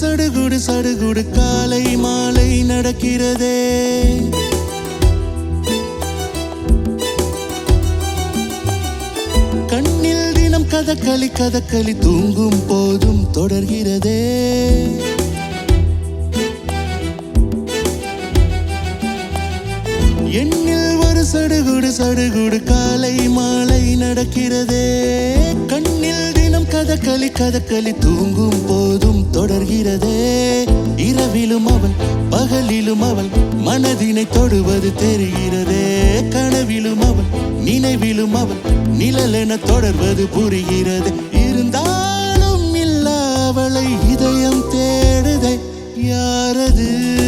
சடுகுடு சடுகுடு காலை மாலை நடக்கிறதே. கண்ணில் தினம் கதகளி கதகளி தூங்கும் போதும் தொடர்கிறதே. எண்ணில் ஒரு சடுகுடு சடுகுடு காலை மாலை நடக்கிறதே. கண்ணில் தினம் கதகளி கதகளி தூங்கும் போதும் தொடர்கிறதே. இரவிலும் அவள் பகலிலும் அவள் மனதினை தொடுவது தெரிகிறதே. கனவிலும் அவள் நினைவிலும் அவள் நிழலென தொடர்வது புரிகிறது. இருந்தாலும் இல்ல அவளை இதயம் தேடுதே. யாரது?